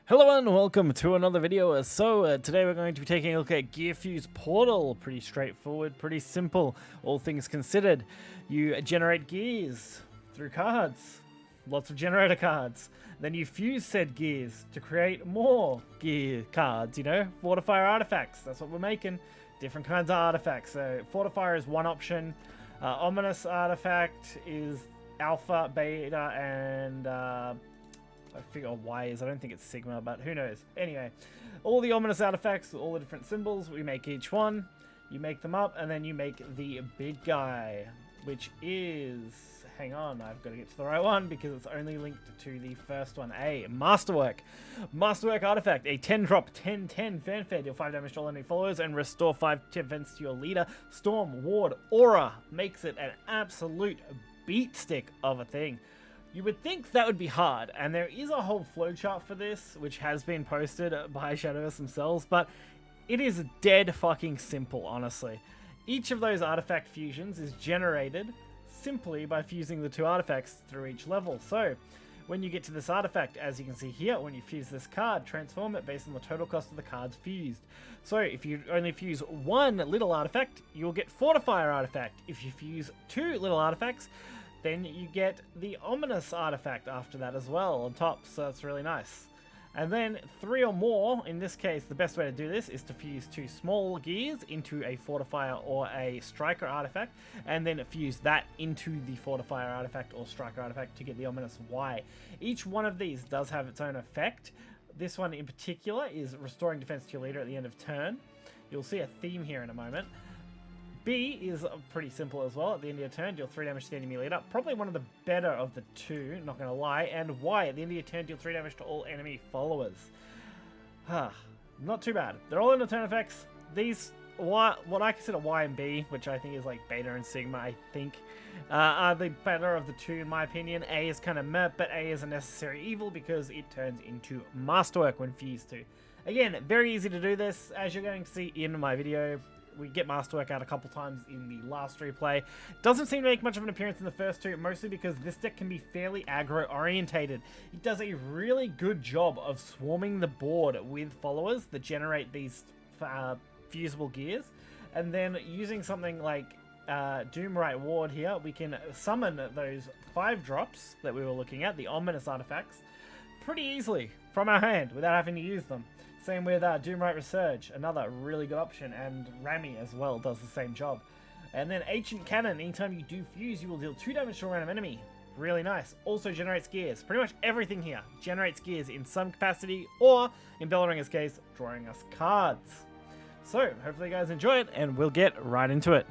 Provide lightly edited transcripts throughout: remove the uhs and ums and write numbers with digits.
Hello and welcome to another video. Today we're going to be taking a look at Gear Fuse Portal. Pretty straightforward, pretty simple, all things considered. You generate gears through cards, lots of generator cards. Then you fuse said gears to create more gear cards, you know, fortifier artifacts. That's what we're making, different kinds of artifacts. So fortifier is one option, ominous artifact is alpha, beta, and I figure Y is, I don't think it's Sigma, but who knows. Anyway, all the ominous artifacts, all the different symbols, we make each one, you make them up, and then you make the big guy, which is, hang on, I've got to get to the right one because it's only linked to the first one. A Masterwork. Masterwork artifact, a 10-drop 10/10 fanfare, deal 5 damage to all enemy followers and restore 5 defense to your leader. Storm, Ward, Aura makes it an absolute beat stick of a thing. You would think that would be hard, and there is a whole flowchart for this, which has been posted by Shadowverse themselves, but it is dead fucking simple, honestly. Each of those artifact fusions is generated simply by fusing the two artifacts through each level. So, when you get to this artifact, as you can see here, when you fuse this card, transform it based on the total cost of the cards fused. So, if you only fuse one little artifact, you'll get Fortifier artifact. If you fuse two little artifacts, then you get the ominous artifact after that as well on top, so that's really nice. And then 3 or more, in this case the best way to do this is to fuse 2 small gears into a fortifier or a striker artifact, and then fuse that into the fortifier artifact or striker artifact to get the ominous Y. Each one of these does have its own effect. This one in particular is restoring defense to your leader at the end of turn. You'll see a theme here in a moment. B is pretty simple as well. At the end of your turn, deal 3 damage to the enemy leader. Probably one of the better of the two, not going to lie. And Y, at the end of your turn, deal 3 damage to all enemy followers. Not too bad. They're all in the turn effects. These, what I consider Y and B, which I think is like Beta and Sigma, I think, are the better of the two in my opinion. A is kind of meh, but A is a necessary evil because it turns into Masterwork when fused to. Again, very easy to do this, as you're going to see in my video. We get Masterwork out a couple times in the last replay. Doesn't seem to make much of an appearance in the first two, mostly because this deck can be fairly aggro orientated. It does a really good job of swarming the board with followers that generate these fusible gears, and then using something like Doomright Ward here, we can summon those 5 drops that we were looking at, the ominous artifacts, pretty easily from our hand without having to use them. Same with Doomright Resurge, another really good option, and Rami as well does the same job. And then Ancient Cannon, anytime you do fuse, you will deal 2 damage to a random enemy. Really nice. Also generates gears. Pretty much everything here generates gears in some capacity, or in Bellringer's case, drawing us cards. So, hopefully you guys enjoy it, and we'll get right into it.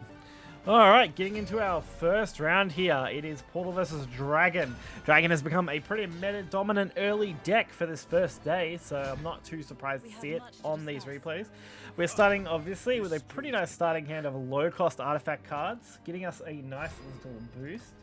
Alright, getting into our first round here, it is Portal versus Dragon. Dragon has become a pretty meta-dominant early deck for this first day, so I'm not too surprised to see it on these replays. We're starting, obviously, with a pretty nice starting hand of low-cost artifact cards, getting us a nice little boost.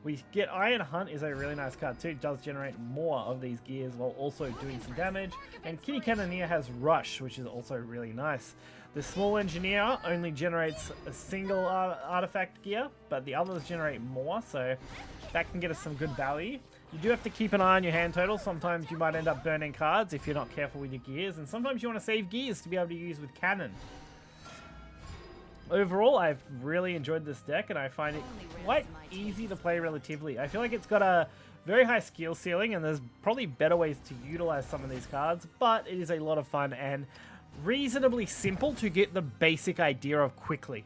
We get Iron Hunt is a really nice card too, it does generate more of these gears while also doing some damage. And Kitty Cannoneer has Rush, which is also really nice. The Small Engineer only generates a single artifact gear, but the others generate more, so that can get us some good value. You do have to keep an eye on your hand total. Sometimes you might end up burning cards if you're not careful with your gears, and sometimes you want to save gears to be able to use with cannon. Overall, I've really enjoyed this deck, and I find it quite easy to play relatively. I feel like it's got a very high skill ceiling, and there's probably better ways to utilize some of these cards, but it is a lot of fun and reasonably simple to get the basic idea of quickly.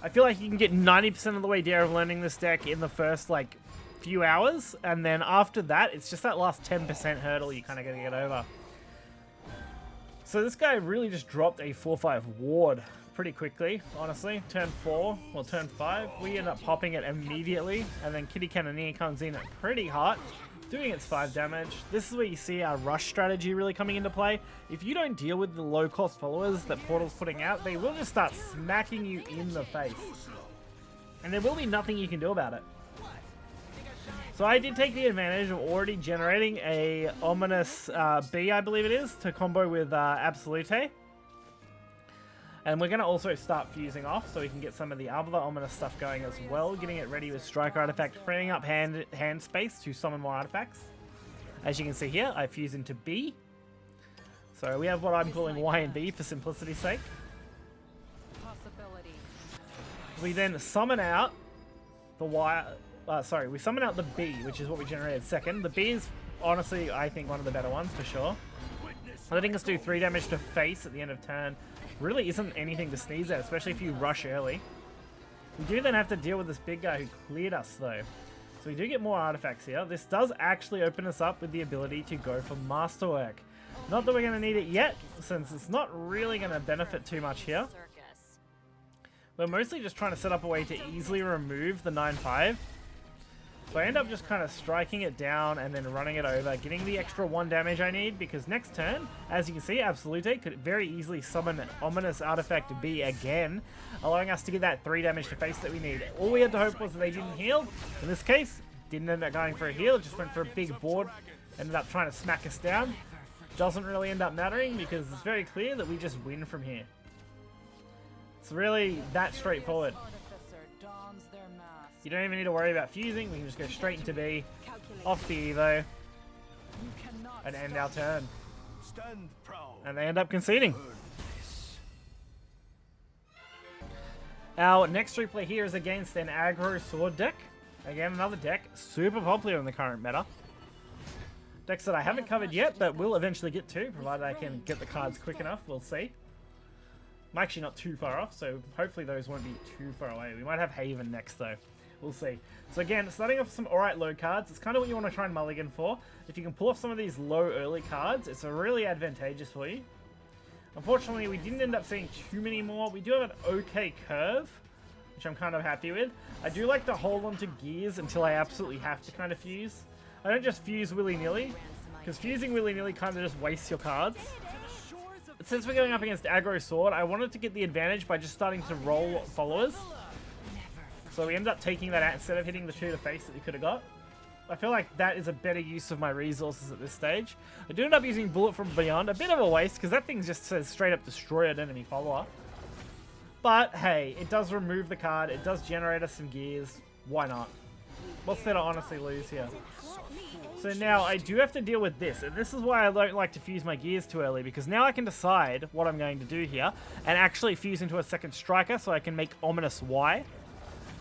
I feel like you can get 90% of the way there of learning this deck in the first, like, few hours, and then after that, it's just that last 10% hurdle you kind of got to get over. So this guy really just dropped a 4/5 ward pretty quickly, honestly. Turn 4, or turn 5, we end up popping it immediately, and then Kitty Cannoneer comes in pretty hot, doing its 5 damage. This is where you see our rush strategy really coming into play. If you don't deal with the low-cost followers that Portal's putting out, they will just start smacking you in the face. And there will be nothing you can do about it. So I did take the advantage of already generating a ominous B, I believe it is, to combo with Absolute. And we're going to also start fusing off so we can get some of the other ominous stuff going as well. Getting it ready with Striker Artifact, freeing up hand space to summon more artifacts. As you can see here, I fuse into B. So we have what I'm calling Y and B for simplicity's sake. We then summon out the Y. We summon out the B, which is what we generated second. The B is honestly, I think, one of the better ones for sure. Letting us do 3 damage to face at the end of turn really isn't anything to sneeze at, especially if you rush early. We do then have to deal with this big guy who cleared us though. So we do get more artifacts here. This does actually open us up with the ability to go for Masterwork. Not that we're going to need it yet, since it's not really going to benefit too much here. We're mostly just trying to set up a way to easily remove the 9/5. So I end up just kind of striking it down and then running it over, getting the extra 1 damage I need, because next turn, as you can see, Absolute could very easily summon Ominous Artifact B again, allowing us to get that 3 damage to face that we need. All we had to hope was that they didn't heal. In this case, didn't end up going for a heal, just went for a big board, ended up trying to smack us down. Doesn't really end up mattering because it's very clear that we just win from here. It's really that straightforward. You don't even need to worry about fusing, we can just go straight into B, off the Evo, and end our turn. And they end up conceding. Our next replay here is against an Aggro sword deck. Again, another deck, super popular in the current meta. Decks that I haven't covered yet, but will eventually get to, provided I can get the cards quick enough, we'll see. I'm actually not too far off, so hopefully those won't be too far away. We might have Haven next though. We'll see. So again, starting off with some alright low cards. It's kind of what you want to try and mulligan for. If you can pull off some of these low early cards, it's really advantageous for you. Unfortunately, we didn't end up seeing too many more. We do have an okay curve, which I'm kind of happy with. I do like to hold on to gears until I absolutely have to kind of fuse. I don't just fuse willy-nilly, because fusing willy-nilly kind of just wastes your cards. But since we're going up against Aggro Sword, I wanted to get the advantage by just starting to roll followers. So we ended up taking that out instead of hitting the 2 to face that we could have got. I feel like that is a better use of my resources at this stage. I do end up using Bullet from Beyond, a bit of a waste because that thing just says straight up destroy an enemy follower. But hey, it does remove the card, it does generate us some gears, why not? What's there to honestly lose here? So now I do have to deal with this, and this is why I don't like to fuse my gears too early, because now I can decide what I'm going to do here and actually fuse into a second striker so I can make Ominous Y.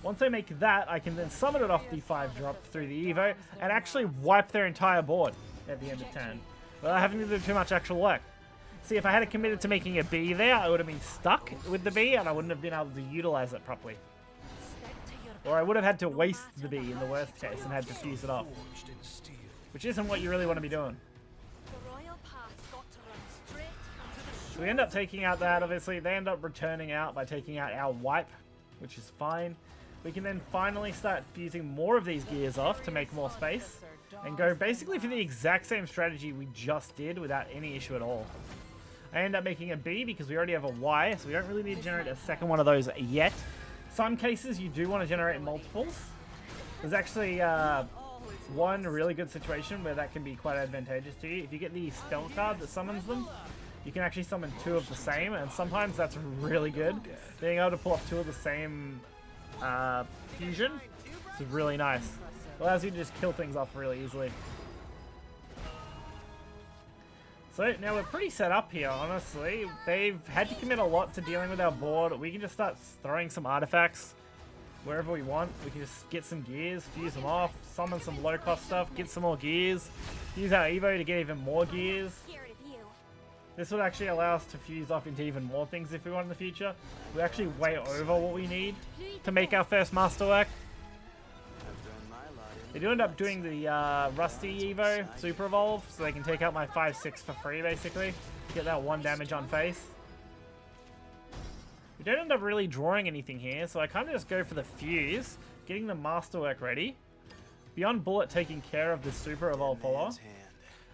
Once I make that, I can then summon it off the 5-drop through the Evo and actually wipe their entire board at the end of turn, without having to do too much actual work. See, if I had committed to making a B there, I would have been stuck with the B and I wouldn't have been able to utilize it properly. Or I would have had to waste the B in the worst case and had to fuse it off. Which isn't what you really want to be doing. So we end up taking out that, obviously. They end up returning out by taking out our wipe, which is fine. We can then finally start fusing more of these gears off to make more space. And go basically for the exact same strategy we just did without any issue at all. I end up making a B because we already have a Y, so we don't really need to generate a second one of those yet. Some cases you do want to generate multiples. There's actually one really good situation where that can be quite advantageous to you. If you get the spell card that summons them, you can actually summon 2 of the same, and sometimes that's really good. Being able to pull off 2 of the same fusion is really nice. It allows you to just kill things off really easily. So now we're pretty set up here, honestly. They've had to commit a lot to dealing with our board. We can just start throwing some artifacts wherever we want. We can just get some gears, fuse them off, summon some low cost stuff, get some more gears, use our Evo to get even more gears. This would actually allow us to fuse off into even more things if we want in the future. We're actually way over what we need to make our first masterwork. They do end up doing the Rusty Evo Super Evolve, so they can take out my 5/6 for free, basically. Get that 1 damage on face. We don't end up really drawing anything here, so I kind of just go for the fuse, getting the masterwork ready. Beyond Bullet taking care of the Super Evolve follower.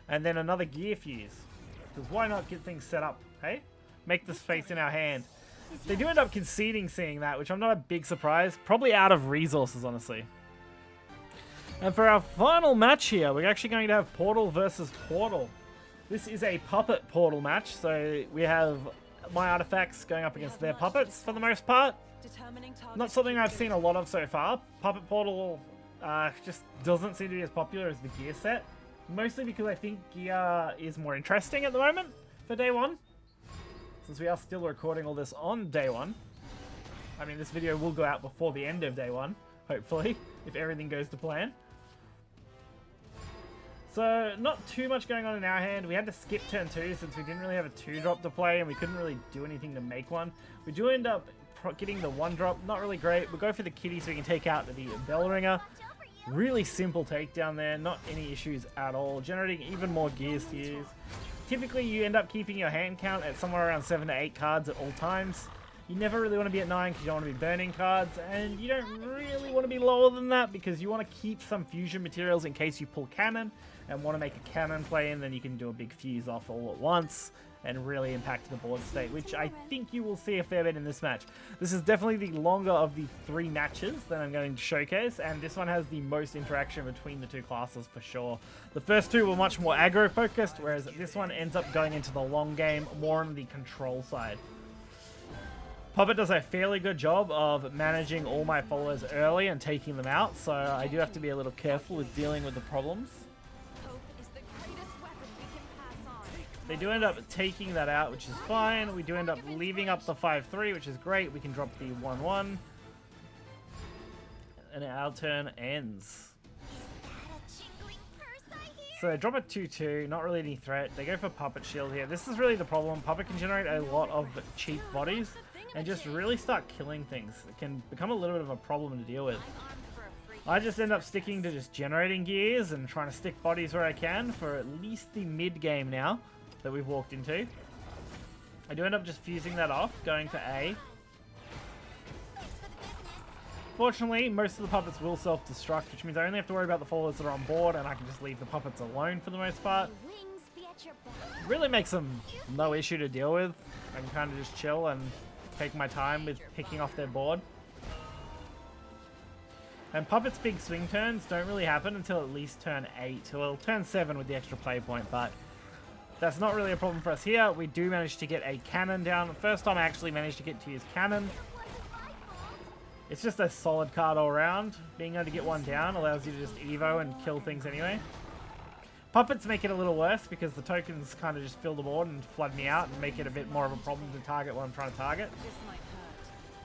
And then another gear fuse. Because why not get things set up, hey? Make the space in our hand. They do end up conceding seeing that, which I'm not a big surprise. Probably out of resources, honestly. And for our final match here, we're actually going to have Portal versus Portal. This is a puppet Portal match, so we have my artifacts going up against their puppets for the most part. Not something I've seen a lot of so far. Puppet Portal just doesn't seem to be as popular as the gear set. Mostly because I think gear is more interesting at the moment. for day one. Since we are still recording all this on day one. I mean, this video will go out before the end of day one, hopefully, if everything goes to plan. So, not too much going on in our hand. We had to skip turn 2 since we didn't really have a 2-drop to play and we couldn't really do anything to make one. We do end up getting the 1-drop, not really great. We'll go for the kitty so we can take out the bell ringer. Really simple takedown there, not any issues at all. Generating even more gears to use. Typically, you end up keeping your hand count at somewhere around 7 to 8 cards at all times. You never really want to be at 9 because you don't want to be burning cards, and you don't really want to be lower than that because you want to keep some fusion materials in case you pull cannon and want to make a cannon play, and then you can do a big fuse off all at once and really impact the board state, which I think you will see a fair bit in this match. This is definitely the longer of the 3 matches that I'm going to showcase, and this one has the most interaction between the 2 classes for sure. The first 2 were much more aggro focused, whereas this one ends up going into the long game, more on the control side. Puppet does a fairly good job of managing all my followers early and taking them out, so I do have to be a little careful with dealing with the problems. They do end up taking that out, which is fine. We do end up leaving up the 5-3, which is great. We can drop the 1-1. And our turn ends. So they drop a 2-2, not really any threat. They go for Puppet Shield here. This is really the problem. Puppet can generate a lot of cheap bodies and just really start killing things. It can become a little bit of a problem to deal with. I just end up sticking to just generating gears and trying to stick bodies where I can for at least the mid game now that we've walked into. I do end up just fusing that off, going for A. Fortunately, most of the puppets will self-destruct, which means I only have to worry about the followers that are on board, and I can just leave the puppets alone for the most part. Really makes them no issue to deal with. I can kind of just chill and take my time with picking off their board. And Puppet's big swing turns don't really happen until at least turn 8. Well, turn 7 with the extra play point, but that's not really a problem for us here. We do manage to get a cannon down. First time I actually managed to get to use cannon. It's just a solid card all around. Being able to get one down allows you to just evo and kill things anyway. Puppets make it a little worse because the tokens kind of just fill the board and flood me out and make it a bit more of a problem to target what I'm trying to target.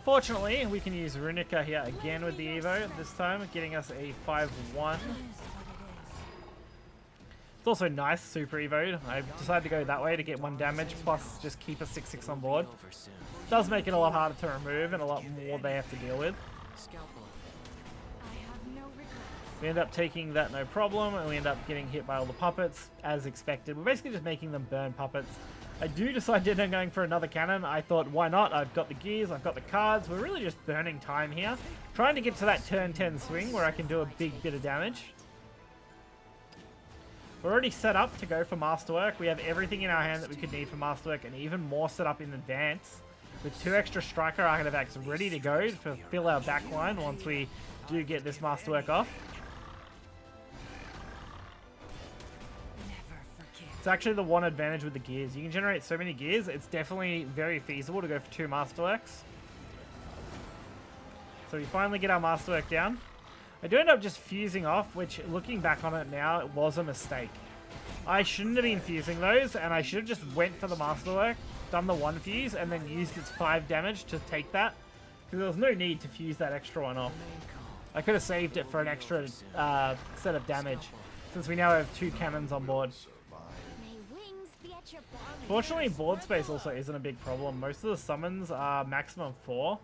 Fortunately, we can use Runica here again with the evo, this time getting us a 5-1. It's also nice, super evoed. I decided to go that way to get 1 damage, plus just keep a 6-6 on board. Does make it a lot harder to remove and a lot more they have to deal with. We end up taking that no problem, and we end up getting hit by all the puppets, as expected. We're basically just making them burn puppets. I do decide to end up going for another cannon. I thought, why not? I've got the gears, I've got the cards. We're really just burning time here. Trying to get to that turn 10 swing where I can do a big bit of damage. We're already set up to go for Masterwork. We have everything in our hand that we could need for Masterwork, and even more set up in advance. With 2 extra Striker Architects ready to go to fill our backline once we do get this Masterwork off. It's actually the one advantage with the gears. You can generate so many gears, it's definitely very feasible to go for 2 Masterworks. So we finally get our Masterwork down. I do end up just fusing off, which looking back on it now, it was a mistake. I shouldn't have been fusing those, and I should have just went for the Masterwork, done the 1 fuse, and then used its 5 damage to take that. Because there was no need to fuse that extra one off. I could have saved it for an extra set of damage, since we now have 2 cannons on board. Fortunately, board space also isn't a big problem. Most of the summons are maximum 4.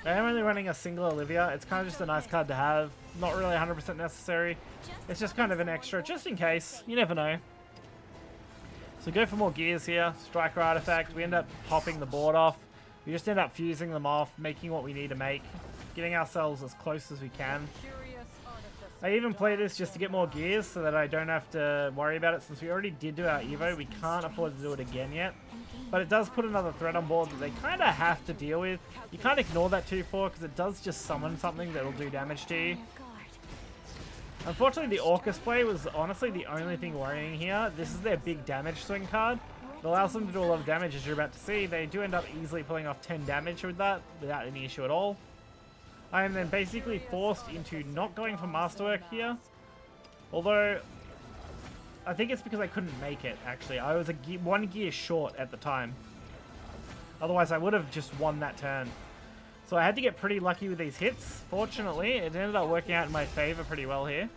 I am only running a single Olivia. It's kind of just a nice card to have. Not really 100% necessary. It's just kind of an extra, just in case. You never know. So go for more gears here. Striker Artifact. We end up popping the board off. We just end up fusing them off, making what we need to make. Getting ourselves as close as we can. I even play this just to get more gears so that I don't have to worry about it. Since we already did do our Evo, we can't afford to do it again yet. But it does put another threat on board that they kind of have to deal with. You can't ignore that 2-4 because it does just summon something that will do damage to you. Unfortunately, the Orcus play was honestly the only thing worrying here. This is their big damage swing card. It allows them to do a lot of damage, as you're about to see. They do end up easily pulling off 10 damage with that without any issue at all. I am then basically forced into not going for Masterwork here. Although, I think it's because I couldn't make it, actually. I was one gear short at the time. Otherwise, I would have just won that turn. So I had to get pretty lucky with these hits. Fortunately, it ended up working out in my favor pretty well here.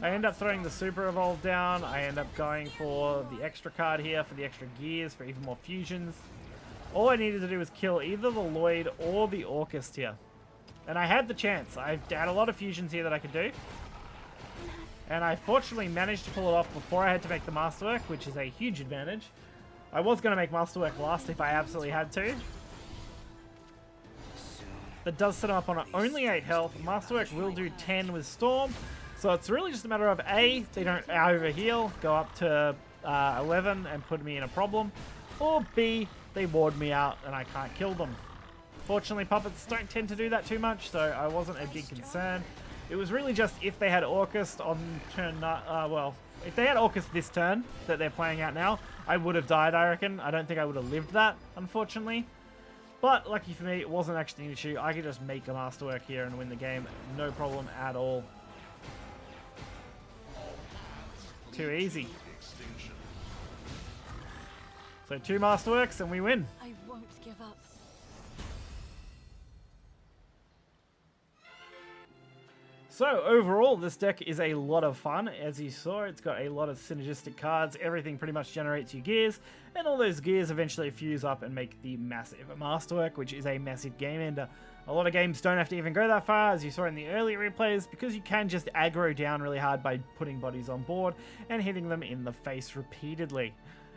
I end up throwing the Super Evolve down. I end up going for the extra card here for the extra gears for even more fusions. All I needed to do was kill either the Lloyd or the Orcust here. And I had the chance. I had a lot of fusions here that I could do. And I fortunately managed to pull it off before I had to make the Masterwork, which is a huge advantage. I was going to make Masterwork last if I absolutely had to. That does set him up on only 8 health. Masterwork will do 10 with Storm. So it's really just a matter of A, they don't overheal, go up to 11 and put me in a problem. Or B, they ward me out and I can't kill them. Fortunately, puppets don't tend to do that too much, so I wasn't a big concern. It was really just if they had Orcust on turn... well, if they had Orcust this turn that they're playing out now, I would have died, I reckon. I don't think I would have lived that, unfortunately. But lucky for me, it wasn't actually an issue. I could just make a Masterwork here and win the game. No problem at all. Too easy. So 2 Masterworks and we win. I won't give up. So overall, this deck is a lot of fun. As you saw, it's got a lot of synergistic cards. Everything pretty much generates you gears, and all those gears eventually fuse up and make the massive Masterwork, which is a massive game ender. A lot of games don't have to even go that far, as you saw in the earlier replays, because you can just aggro down really hard by putting bodies on board and hitting them in the face repeatedly.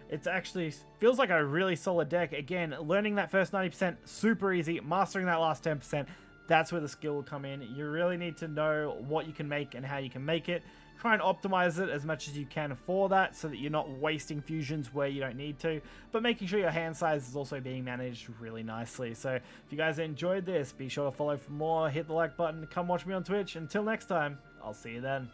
It actually feels like a really solid deck. Again, learning that first 90%, super easy. Mastering that last 10%, that's where the skill will come in. You really need to know what you can make and how you can make it. Try and optimize it as much as you can for that so that you're not wasting fusions where you don't need to, but making sure your hand size is also being managed really nicely. So if you guys enjoyed this, be sure to follow for more, hit the like button, come watch me on Twitch. Until next time, I'll see you then.